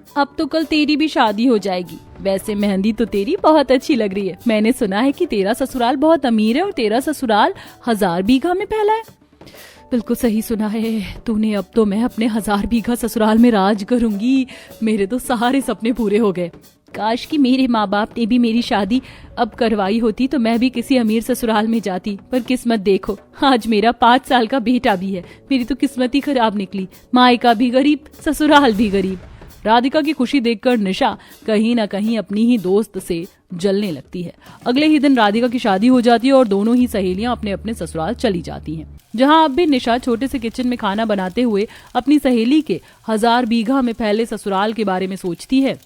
अब तो कल तेरी भी शादी हो जाएगी। वैसे मेहंदी तो तेरी बहुत अच्छी लग रही है। मैंने सुना है कि तेरा ससुराल बहुत अमीर है और तेरा ससुराल 1000 बीघा में फैला है। बिल्कुल सही सुना है तूने। अब तो मैं अपने 1000 बीघा ससुराल में राज करूंगी। मेरे तो सारे सपने पूरे हो गए। काश कि मेरे माँ बाप ने भी मेरी शादी अब करवाई होती तो मैं भी किसी अमीर ससुराल में जाती। पर किस्मत देखो, आज मेरा 5 साल का बेटा भी है। मेरी तो किस्मत ही खराब निकली। मायका भी गरीब, ससुराल भी गरीब। राधिका की खुशी देखकर निशा कहीं न कहीं अपनी ही दोस्त से जलने लगती है। अगले ही दिन राधिका की शादी हो जाती है और दोनों ही सहेलियां अपने अपने ससुराल चली जाती हैं, जहां अब भी निशा छोटे से किचन में खाना बनाते हुए अपनी सहेली के 1000 बीघा में फैले ससुराल के बारे में सोचती है।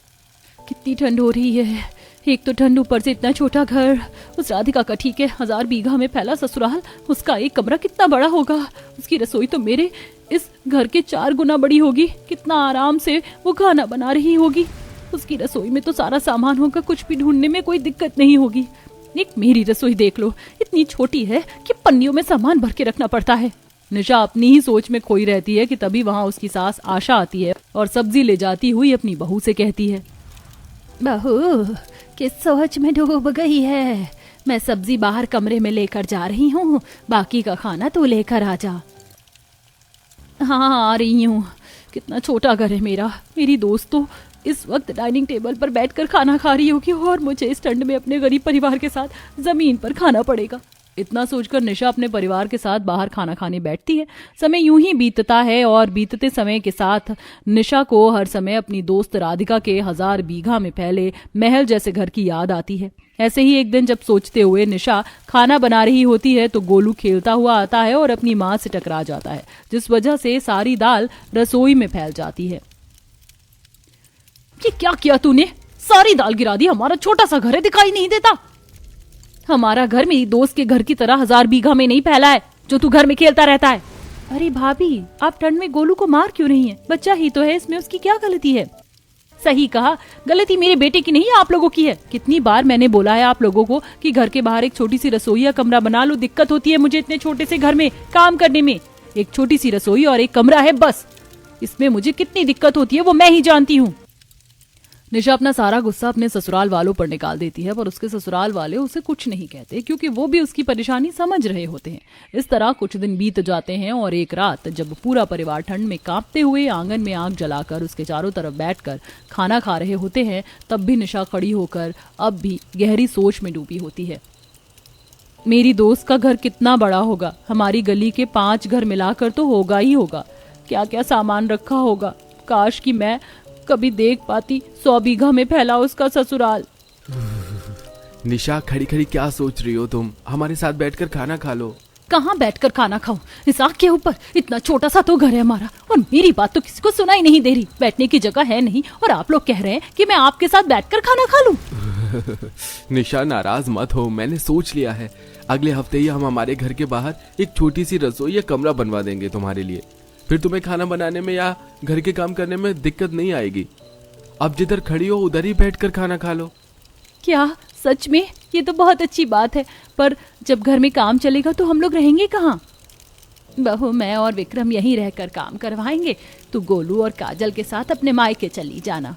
कितनी ठंड हो रही है, एक तो ठंड, ऊपर से इतना छोटा घर। उस राधिका का ठीक है, 1000 बीघा में फैला ससुराल, उसका एक कमरा कितना बड़ा होगा। उसकी रसोई तो मेरे इस घर के 4 गुना बड़ी होगी। कितना आराम से वो खाना बना रही होगी। उसकी रसोई में तो सारा सामान होगा, कुछ भी ढूंढने में कोई दिक्कत नहीं होगी। एक मेरी रसोई देख लो, इतनी छोटी है कि पन्नियों में सामान भर के रखना पड़ता है। निशा अपनी ही सोच में खोई रहती है कि तभी वहाँ उसकी सास आशा आती है और सब्जी ले जाती हुई अपनी बहू से कहती है, बहू किस सोच में डूब गई है। मैं सब्जी बाहर कमरे में लेकर जा रही हूँ, बाकी का खाना तू लेकर आ जा। हाँ आ रही हूँ। कितना छोटा घर है मेरा। मेरी दोस्त तो इस वक्त डाइनिंग टेबल पर बैठकर खाना खा रही होगी और मुझे इस ठंड में अपने गरीब परिवार के साथ जमीन पर खाना पड़ेगा। इतना सोचकर निशा अपने परिवार के साथ बाहर खाना खाने बैठती है। समय यूं ही बीतता है और बीतते समय के साथ निशा को हर समय अपनी दोस्त राधिका के 1000 बीघा में फैले महल जैसे घर की याद आती है। ऐसे ही एक दिन जब सोचते हुए निशा खाना बना रही होती है तो गोलू खेलता हुआ आता है और अपनी माँ से टकरा जाता है, जिस वजह से सारी दाल रसोई में फैल जाती है। ये क्या किया तूने? सारी दाल गिरा दी। हमारा छोटा सा घर है, दिखाई नहीं देता। हमारा घर मेरी दोस्त के घर की तरह 1000 बीघा में नहीं फैला है जो तू घर में खेलता रहता है। अरे भाभी, आप ठंड में गोलू को मार क्यों रही हैं? बच्चा ही तो है, इसमें उसकी क्या गलती है? सही कहा, गलती मेरे बेटे की नहीं है, आप लोगों की है। कितनी बार मैंने बोला है आप लोगों को कि घर के बाहर एक छोटी सी रसोई या कमरा बना लो। दिक्कत होती है मुझे इतने छोटे से घर में काम करने में। एक छोटी सी रसोई और एक कमरा है बस। इसमें मुझे कितनी दिक्कत होती है वो मैं ही जानती हूँ। निशा अपना सारा गुस्सा अपने ससुराल वालों पर निकाल देती है, पर उसके ससुराल वाले उसे कुछ नहीं कहते क्योंकि वो भी उसकी परेशानी समझ रहे होते हैं। इस तरह कुछ दिन बीत जाते हैं और एक रात जब पूरा परिवार ठंड में कांपते हुए आंगन में आग जलाकर उसके चारों तरफ बैठकर खाना खा रहे होते हैं, तब भी निशा खड़ी होकर अब भी गहरी सोच में डूबी होती है। मेरी दोस्त का घर कितना बड़ा होगा? हमारी गली के 5 घर मिलाकर तो होगा ही होगा। क्या क्या सामान रखा होगा। काश कि मैं कभी देख पाती 100 बीघा में फैला उसका ससुराल। निशा, खड़ी खड़ी क्या सोच रही हो तुम? हमारे साथ बैठकर खाना खा लो। कहाँ बैठकर खाना खाऊं? इस आग के ऊपर। इतना छोटा सा तो घर है हमारा और मेरी बात तो किसी को सुनाई नहीं दे रही। बैठने की जगह है नहीं और आप लोग कह रहे हैं कि मैं आपके साथ बैठकर खाना खा लूं। निशा, नाराज मत हो, मैंने सोच लिया है। अगले हफ्ते ही हम हमारे घर के बाहर एक छोटी सी रसोई या कमरा बनवा देंगे तुम्हारे लिए। फिर तुम्हें खाना बनाने में या घर के काम करने में दिक्कत नहीं आएगी। अब जिधर खड़ी हो उधर ही बैठकर खाना खा लो। क्या सच में? ये तो बहुत अच्छी बात है, पर जब घर में काम चलेगा तो हम लोग रहेंगे कहाँ? बहू, मैं और विक्रम यहीं रहकर काम करवाएंगे। तू गोलू और काजल के साथ अपने मायके चली जाना।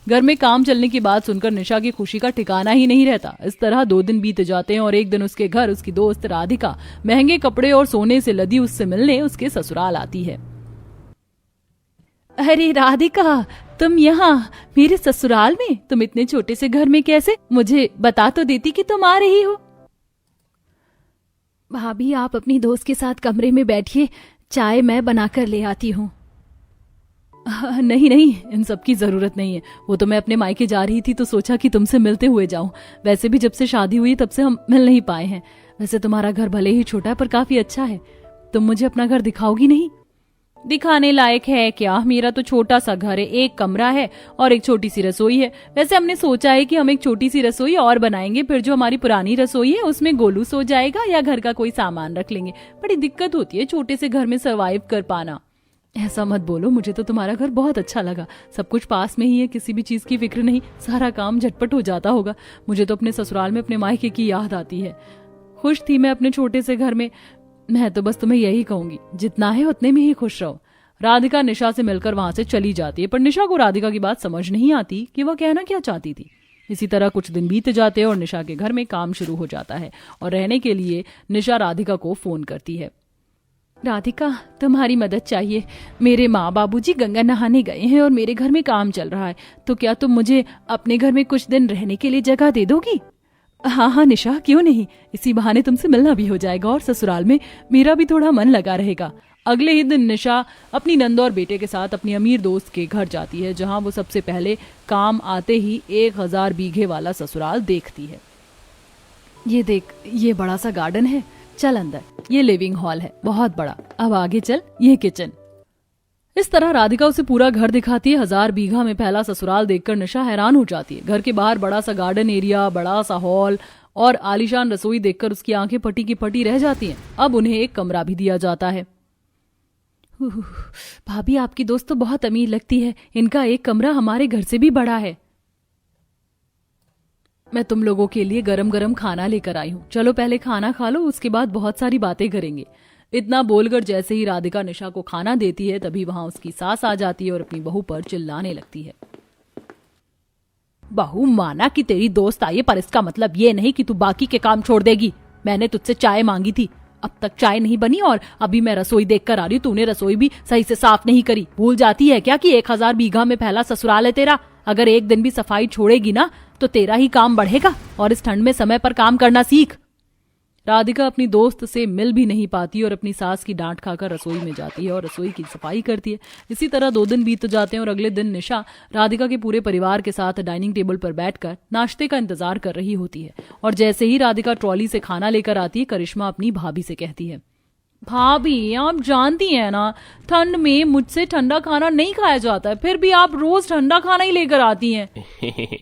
घर में काम चलने की बात सुनकर निशा की खुशी का ठिकाना ही नहीं रहता। इस तरह 2 दिन बीत जाते हैं और एक दिन उसके घर उसकी दोस्त राधिका महंगे कपड़े और सोने से लदी उससे मिलने उसके ससुराल आती है। अरे राधिका, तुम यहाँ मेरे ससुराल में? तुम इतने छोटे से घर में कैसे? मुझे बता तो देती कि तुम आ रही हो। भाभी, आप अपनी दोस्त के साथ कमरे में बैठिए, चाय मैं बनाकर ले आती हूँ। नहीं नहीं, इन सब की जरूरत नहीं है। वो तो मैं अपने मायके जा रही थी तो सोचा कि तुमसे मिलते हुए जाऊं। वैसे भी जब से शादी हुई तब से हम मिल नहीं पाए हैं। वैसे तुम्हारा घर भले ही छोटा है पर काफी अच्छा है। तुम मुझे अपना घर दिखाओगी नहीं? दिखाने लायक है क्या? मेरा तो छोटा सा घर है, एक कमरा है और एक छोटी सी रसोई है। वैसे हमने सोचा है कि हम एक छोटी सी रसोई और बनाएंगे, फिर जो हमारी पुरानी रसोई है उसमें गोलू सो जाएगा या घर का कोई सामान रख लेंगे। बड़ी दिक्कत होती है छोटे से घर में सरवाइव कर पाना। ऐसा मत बोलो, मुझे तो तुम्हारा घर बहुत अच्छा लगा। सब कुछ पास में ही है, किसी भी चीज की फिक्र नहीं, सारा काम झटपट हो जाता होगा। मुझे तो अपने ससुराल में अपने मायके की याद आती है। खुश थी मैं अपने छोटे से घर में। मैं तो बस तुम्हें यही कहूंगी, जितना है उतने में ही खुश रहो। राधिका निशा से मिलकर वहां से चली जाती है, पर निशा को राधिका की बात समझ नहीं आती कि वह कहना क्या चाहती थी। इसी तरह कुछ दिन बीत जाते हैं और निशा के घर में काम शुरू हो जाता है और रहने के लिए निशा राधिका को फोन करती है। राधिका, तुम्हारी मदद चाहिए। मेरे माँ बाबूजी गंगा नहाने गए हैं और मेरे घर में काम चल रहा है, तो क्या तुम मुझे अपने घर में कुछ दिन रहने के लिए जगह दे दोगी? हाँ हाँ निशा, क्यों नहीं। इसी बहाने तुमसे मिलना भी हो जाएगा और ससुराल में मेरा भी थोड़ा मन लगा रहेगा। अगले ही दिन निशा अपनी नंद और बेटे के साथ अपनी अमीर दोस्त के घर जाती है, जहां वो सबसे पहले काम आते ही 1000 बीघे वाला ससुराल देखती है। ये देख, ये बड़ा सा गार्डन है, चल अंदर। ये लिविंग हॉल है, बहुत बड़ा। अब आगे चल, ये किचन। इस तरह राधिका उसे पूरा घर दिखाती है। 1000 बीघा में फैला ससुराल देखकर निशा हैरान हो जाती है। घर के बाहर बड़ा सा गार्डन एरिया, बड़ा सा हॉल और आलीशान रसोई देखकर उसकी आंखें फटी की फटी रह जाती हैं। अब उन्हें एक कमरा भी दिया जाता है। भाभी, आपकी दोस्त तो बहुत अमीर लगती है। इनका एक कमरा हमारे घर से भी बड़ा है। मैं तुम लोगों के लिए गरम गरम खाना लेकर आई हूँ। चलो पहले खाना खा लो, उसके बाद बहुत सारी बातें करेंगे। इतना बोलकर जैसे ही राधिका निशा को खाना देती है, तभी वहां उसकी सास आ जाती है और अपनी बहू पर चिल्लाने लगती है। बहू, माना कि तेरी दोस्त आई है, पर इसका मतलब ये नहीं कि तू बाकी के काम छोड़ देगी। मैंने तुझसे चाय मांगी थी, अब तक चाय नहीं बनी और अभी मैं रसोई देखकर आ रही हूँ, तूने रसोई भी सही से साफ नहीं करी। भूल जाती है क्या कि 1000 बीघा में फैला ससुराल है तेरा? अगर एक दिन भी सफाई छोड़ेगी ना तो तेरा ही काम बढ़ेगा। और इस ठंड में समय पर काम करना सीख। राधिका अपनी दोस्त से मिल भी नहीं पाती और अपनी सास की डांट खाकर रसोई में जाती है और रसोई की सफाई करती है। इसी तरह 2 दिन बीत जाते हैं और अगले दिन निशा राधिका के पूरे परिवार के साथ डाइनिंग टेबल पर बैठकर नाश्ते का इंतजार कर रही होती है। और जैसे ही राधिका ट्रॉली से खाना लेकर आती है, करिश्मा अपनी भाभी से कहती है, भाभी, आप जानती हैं ना, ठंड में मुझसे ठंडा खाना नहीं खाया जाता है, फिर भी आप रोज ठंडा खाना ही लेकर आती हैं।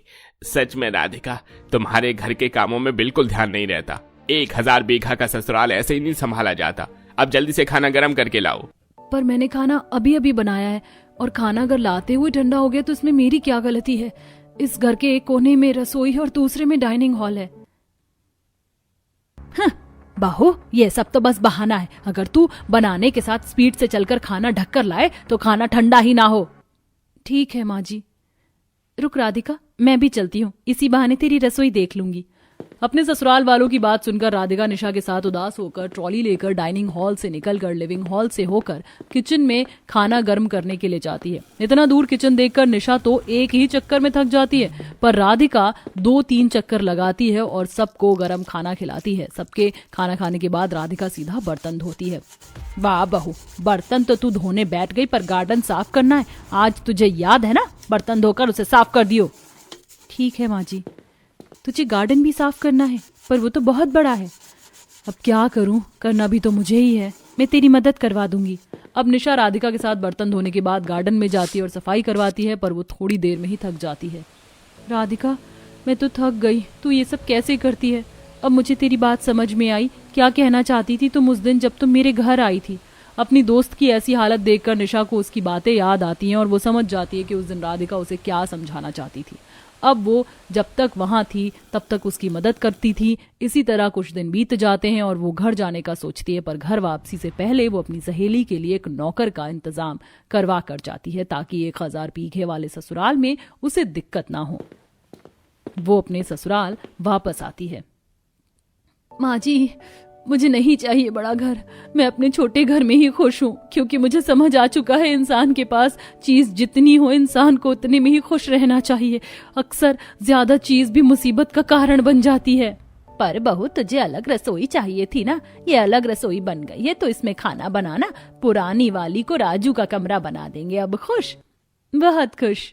सच में राधिका, तुम्हारे घर के कामों में बिल्कुल ध्यान नहीं रहता। 1000 बीघा का ससुराल ऐसे ही नहीं संभाला जाता। अब जल्दी से खाना गर्म करके लाओ। पर मैंने खाना अभी अभी बनाया है और खाना अगर लाते हुए ठंडा हो गया तो इसमें मेरी क्या गलती है? इस घर के एक कोने में रसोई है और दूसरे में डाइनिंग हॉल है। बहू, ये सब तो बस बहाना है। अगर तू बनाने के साथ स्पीड से चलकर खाना ढककर लाए तो खाना ठंडा ही ना हो। ठीक है माँ जी। रुक राधिका, मैं भी चलती हूँ, इसी बहाने तेरी रसोई देख लूंगी। अपने ससुराल वालों की बात सुनकर राधिका निशा के साथ उदास होकर ट्रॉली लेकर डाइनिंग हॉल से निकलकर लिविंग हॉल से होकर किचन में खाना गर्म करने के लिए जाती है। इतना दूर किचन देखकर निशा तो एक ही चक्कर में थक जाती है, पर राधिका 2-3 चक्कर लगाती है और सबको गर्म खाना खिलाती है। सबके खाना खाने के बाद राधिका सीधा बर्तन धोती है। वाह बहू, बर्तन तो तू धोने बैठ गई, पर गार्डन साफ करना है। आज तुझे याद है ना, बर्तन धोकर उसे साफ कर दियो। ठीक है माँ जी। तुझे गार्डन भी साफ करना है, पर वो तो बहुत बड़ा है। अब क्या करूं, करना भी तो मुझे ही है। मैं तेरी मदद करवा दूंगी। अब निशा राधिका के साथ बर्तन धोने के बाद गार्डन में जाती है और सफाई करवाती है, पर वो थोड़ी देर में ही थक जाती है। राधिका, मैं तो थक गई, तू ये सब कैसे करती है? अब मुझे तेरी बात समझ में आई। क्या कहना चाहती थी तुम उस दिन जब तुम मेरे घर आई थी? अपनी दोस्त की ऐसी हालत देखकर निशा को उसकी बातें याद आती हैं और वो समझ जाती है कि उस दिन राधिका उसे क्या समझाना चाहती थी। अब वो जब तक वहां थी तब तक उसकी मदद करती थी। इसी तरह कुछ दिन बीत जाते हैं और वो घर जाने का सोचती है, पर घर वापसी से पहले वो अपनी सहेली के लिए एक नौकर का इंतजाम करवा कर जाती है, ताकि 1000 बीघे वाले ससुराल में उसे दिक्कत ना हो। वो अपने ससुराल वापस आती है। माँ जी, मुझे नहीं चाहिए बड़ा घर। मैं अपने छोटे घर में ही खुश हूँ, क्योंकि मुझे समझ आ चुका है इंसान के पास चीज जितनी हो, इंसान को उतने में ही खुश रहना चाहिए। अक्सर ज्यादा चीज भी मुसीबत का कारण बन जाती है। पर बहू, तुझे अलग रसोई चाहिए थी ना। ये अलग रसोई बन गई है तो इसमें खाना बनाना। पुरानी वाली को राजू का कमरा बना देंगे। अब खुश? बहुत खुश।